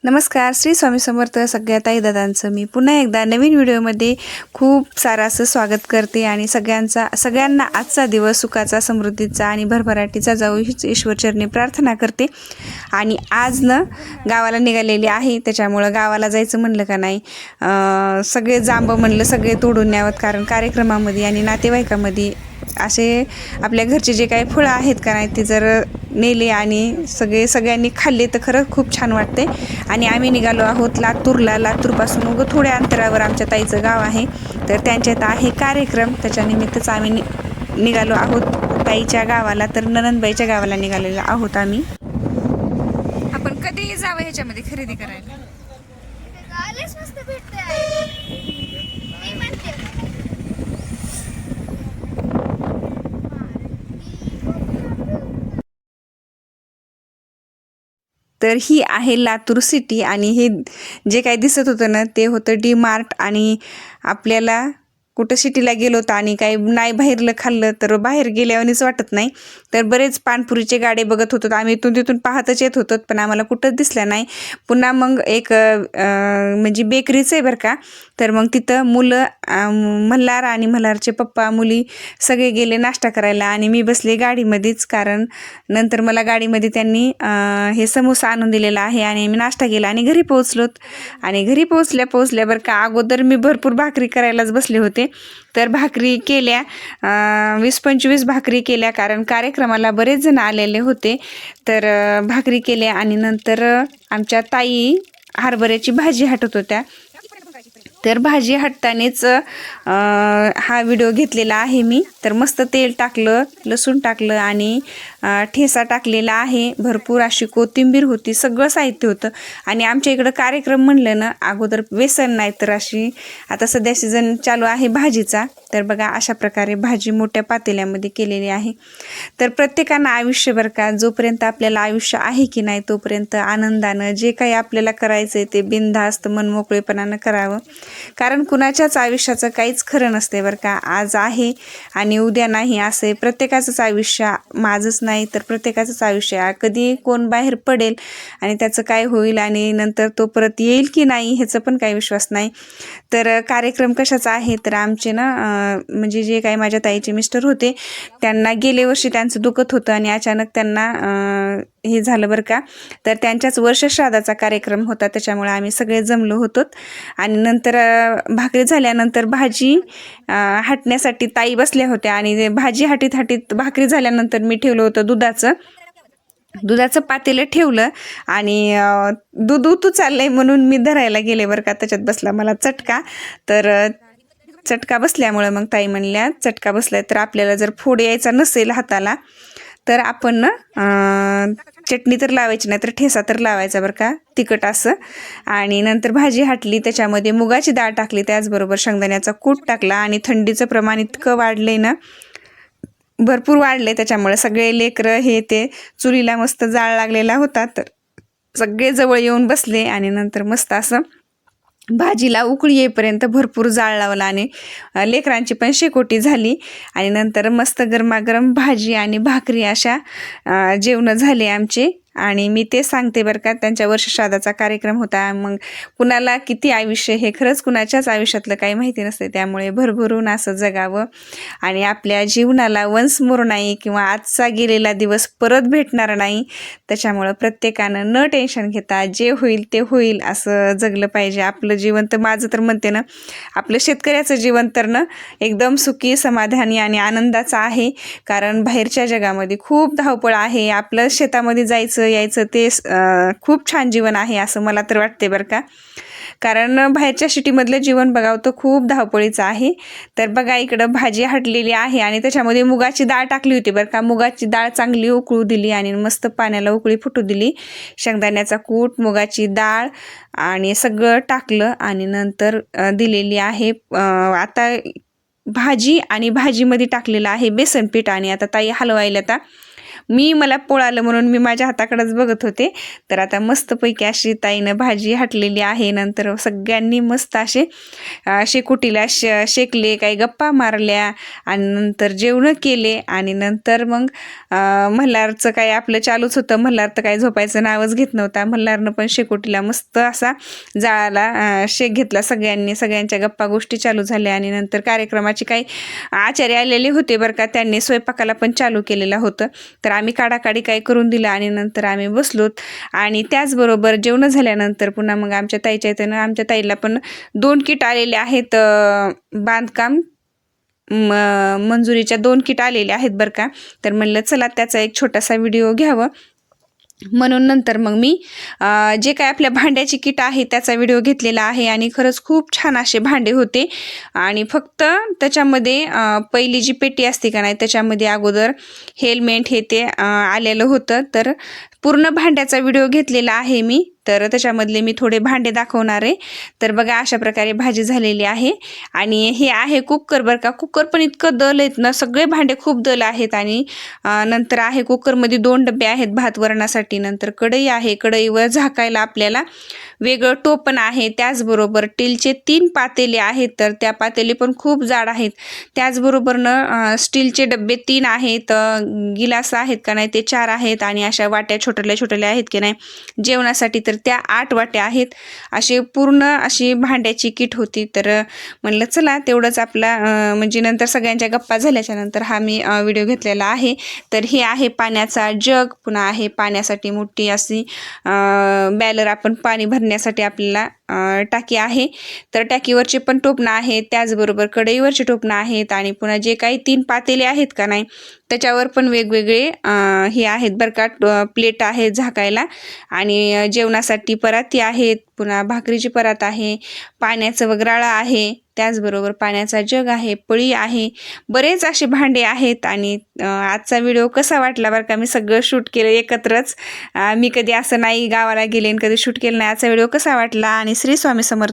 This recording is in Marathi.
नमस्कार. श्री स्वामी समर्थ. सगळ्या ताई दादांचं मी पुन्हा एकदा नवीन व्हिडिओमध्ये खूप सारं असं स्वागत करते आणि सगळ्यांना आजचा दिवस सुखाचा, समृद्धीचा आणि भरभराटीचा जाऊ हीच ईश्वरचरणी प्रार्थना करते. आणि आज गावाला निघालेली आहे, त्याच्यामुळं गावाला जायचं म्हणलं का नाही, सगळे जांबं म्हणलं सगळे तोडून न्यावत, कारण कार्यक्रमामध्ये आणि नातेवाईकामध्ये असे आपल्या घरचे जे काही फळं आहेत का नाही ते जर नेले आणि सगळ्यांनी खाल्ले तर खरंच खूप छान वाटते. आणि आम्ही निघालो आहोत लातूरला. लातूरपासून उगं थोड्या अंतरावर आमच्या ताईचं गाव आहे, तर त्यांच्यात आहे कार्यक्रम, त्याच्यानिमित्तच आम्ही निघालो आहोत ताईच्या गावाला. तर ननंदबाईच्या गावाला निघालेलो आहोत आम्ही. आपण कधीही जावं ह्याच्यामध्ये खरेदी करायला. तर ही आहे लातूर सिटी आणि हे जे काही दिसत होतं ना ते होतं डी मार्ट. आणि आपल्याला कुठं सिटीला गेलो होतं आणि काही नाही बाहेरलं खाल्लं तर बाहेर गेल्यावानीच वाटत नाही. तर बरेच पानपुरीचे गाडे बघत होतो आम्ही, इथून तिथून पाहतच येत होतो, पण आम्हाला कुठंच दिसल्या नाही. पुन्हा मग एक म्हणजे बेकरीचं आहे बरं का. तर मग तिथं मुलं, मल्हार आणि मल्हारचे पप्पा, मुली सगळे गेले नाश्ता करायला आणि मी बसले गाडीमध्येच, कारण नंतर मला गाडीमध्ये त्यांनी हे समोसा आणून दिलेला आहे आणि मी नाश्ता केला आणि घरी पोहोचलोत. आणि घरी पोहोचल्या बरं का, अगोदर मी भरपूर भाकरी करायलाच बसले होते. तर भाकरी केल्या, 20-25 भाकरी केल्या, कारण कार्यक्रमाला बरेच जण आलेले होते. तर भाकरी केल्या आणि नंतर आमच्या ताई हरभऱ्याची भाजी हटत होत्या. तर भाजी हटतानाच हा व्हिडिओ घेतलेला आहे मी. तर मस्त तेल टाकलं, लसूण टाकलं आणि ठेसा टाकलेला आहे. भरपूर अशी कोथिंबीर होती, सगळं साहित्य होतं. आणि आमच्या इकडं कार्यक्रम म्हणलं ना, अगोदर बेसन नाही तर अशी, आता सध्या सीझन चालू आहे भाजीचा. तर बघा अशा प्रकारे भाजी मोठ्या पातेल्यामध्ये केलेली आहे. तर प्रत्येकानं आयुष्यभर का, जोपर्यंत आपल्याला आयुष्य आहे की नाही तोपर्यंत आनंदानं जे काही आपल्याला करायचं आहे ते बिनधास्त मनमोकळेपणानं करावं. कारण कुणाच्याच आयुष्याचं काहीच खरं नसते बरं का. आज आहे आणि उद्या नाही असे. प्रत्येकाचंच आयुष्य, माझंच नाही तर प्रत्येकाचंच आयुष्य, कधी कोण बाहेर पडेल आणि त्याचं काय होईल आणि नंतर तो परत येईल की नाही ह्याचं पण काही विश्वास नाही. तर कार्यक्रम कशाचा आहे, तर आमचे ना म्हणजे जे काही माझ्या ताईचे मिस्टर होते त्यांना गेल्या वर्षी त्यांचं दुखत होतं आणि अचानक त्यांना हे झालं बरं का. तर त्यांच्याच वर्षश्राद्धाचा कार्यक्रम होता, त्याच्यामुळे आम्ही सगळे जमलो होतो. आणि नंतर भाकरी झाल्यानंतर भाजी हटण्यासाठी ताई बसल्या होत्या आणि भाजी हाटीत भाकरी झाल्यानंतर मी ठेवलं होतं दुधाचं पातेलं ठेवलं आणि दूध उतू चाललंय म्हणून मी धरायला गेले बरं का. त्याच्यात बसला मला चटका. तर चटका बसल्यामुळं मग ताई म्हणल्या चटका बसलाय तर आपल्याला जर फोड यायचा नसेल हाताला तर आपण ना चटणी तर लावायची नाही तर ठेसा तर लावायचा बरं का, तिखट असं. आणि नंतर भाजी हाटली, त्याच्यामध्ये मुगाची डाळ टाकली, त्याचबरोबर शेंगदाण्याचा कूट टाकला. आणि थंडीचं प्रमाण इतकं वाढलंय ना, भरपूर वाढले, त्याच्यामुळे सगळे लेकरं हे ते चुलीला मस्त जाळ लागलेला होता. तर सगळे जवळ येऊन बसले आणि नंतर मस्त असं भाजीला उकळी येईपर्यंत भरपूर जाळ लावला आणि लेकरांची पण शेकोटी झाली. आणि नंतर मस्त गरमागरम भाजी आणि भाकरी अशा जेवणं झाले आमचे. आणि मी ते सांगते बरं का, त्यांच्या वर्षश्राद्धाचा कार्यक्रम होता. मग कुणाला किती आयुष्य हे खरंच कुणाच्याच आयुष्यातलं काही माहिती नसते, त्यामुळे भरभरून असं जगावं आणि आपल्या जीवनाला वन्स मोर नाही, किंवा आजचा गेलेला दिवस परत भेटणार नाही. त्याच्यामुळं प्रत्येकानं न टेन्शन घेता जे होईल ते होईल असं जगलं पाहिजे आपलं जीवन. तर माझं तर म्हणते ना, आपलं शेतकऱ्याचं जीवन तर ना एकदम सुखी, समाधानी आणि आनंदाचं आहे. कारण बाहेरच्या जगामध्ये खूप धावपळ आहे. आपलं शेतामध्ये जायचं यायचं ते खूप छान जीवन आहे असं मला तर वाटते बरं का. कारण बाहेरच्या सिटीमधलं जीवन बघावं तर खूप धावपळीचं आहे. तर बघा इकडं भाजी हटलेली आहे आणि त्याच्यामध्ये मुगाची डाळ टाकली होती बरं का. मुगाची डाळ चांगली उकळू दिली आणि मस्त पाण्याला उकळी फुटू दिली. शेंगदाण्याचा कूट, मुगाची डाळ आणि सगळं टाकलं आणि नंतर दिलेली आहे आता भाजी. आणि भाजीमध्ये टाकलेलं आहे बेसन पीठ. आणि आता ताई हलवायला आता मला पोळालं म्हणून मी माझ्या हाताकडेच बघत होते. तर आता मस्तपैकी अशी ताईनं भाजी हाटलेली आहे. नंतर सगळ्यांनी मस्त असे शेकोटीला शेकले, काही गप्पा मारल्या आणि नंतर जेवणं केले. आणि नंतर मग मल्हारचं काय आपलं चालूच होतं. मल्हार तर काय झोपायचं नावच घेत नव्हता. मल्हारनं पण शेकोटीला मस्त असा जाळाला शेक घेतला सगळ्यांनी. सगळ्यांच्या गप्पा गोष्टी चालू झाल्या. आणि नंतर कार्यक्रमाचे काही आचार्य आलेले होते बरं का, त्यांनी स्वयंपाकाला पण चालू केलेलं होतं. तर आम्ही काढाकाढी काय करून दिलं आणि नंतर आम्ही बसलोत. आणि त्याचबरोबर जेवण झाल्यानंतर पुन्हा मग आमच्या ताईच्या इथं आमच्या ताईला पण 2 किट आलेले आहेत. बांधकाम मंजुरीच्या 2 किट आलेल्या आहेत बरं का. तर म्हणलं चला त्याचा एक छोटासा व्हिडिओ घ्यावं म्हणून नंतर मग मी जे काय आपल्या भांड्याची किट आहे त्याचा व्हिडिओ घेतलेला आहे. आणि खरंच खूप छान असे भांडे होते. आणि फक्त त्याच्यामध्ये पहिली जी पेटी असते का नाही त्याच्यामध्ये अगोदर हेल्मेट हे ते आलेलं होतं. तर पूर्ण भांड्याचा व्हिडिओ घेतलेला आहे मी. तर त्याच्यामधले मी थोडे भांडे दाखवणार आहे. तर बघा अशा प्रकारे भाजी झालेली आहे. आणि हे आहे कुकर बरं का. कुकर पण इतकं दल आहेत ना, सगळे भांडे खूप दल आहेत. आणि नंतर आहे कुकरमध्ये 2 डबे आहेत भात वरणासाठी. नंतर कढई आहे, कढईवर झाकायला आपल्याला वेगळं टोपण आहे. त्याचबरोबर स्टीलचे 3 पातेले आहेत. तर त्या पातेले पण खूप जाड आहेत. त्याचबरोबरनं स्टीलचे डबे 3 आहेत. गिलास आहेत का नाही ते 4 आहेत. आणि अशा वाट्या छोट्या आहेत की नाही जेवणासाठी तर त्या 8 वाट्या आहेत. असे पूर्ण अशी भांड्याची किट होती. तर म्हणलं चला तेवढंच आपला म्हणजे नंतर सगळ्यांच्या गप्पा झाल्याच्या नंतर हा मी व्हिडिओ घेतलेला आहे. तर हे आहे पाण्याचा जग. पुन्हा आहे पाण्यासाठी मोठी अशी बॅलर, आपण पाणी भरण्यासाठी आपल्याला टाकी आहे. तर टाकीवरचे पण टोपणं आहेत. त्याचबरोबर कढईवरचे टोपणं आहेत. आणि पुन्हा जे काही 3 पातेले आहेत का नाही त्याच्यावर पण वेगवेगळे हे आहेत बरं का, प्लेट आहे झाकायला. आणि जेवणासाठी पराती आहेत. पुन्हा भाकरीची परात आहे, पाण्याचं वगराळा आहे, त्याचबरोबर पाण्याचा जग आहे, पळी आहे, बरेच असे भांडे आहेत. आणि आजचा व्हिडिओ कसा वाटला बरं का, मी सगळं शूट केलं एकत्रच. मी कधी असं नाही गावाला गेले आणि कधी शूट केलं नाही. आजचा व्हिडिओ कसा वाटला आणि श्री स्वामी समर्थ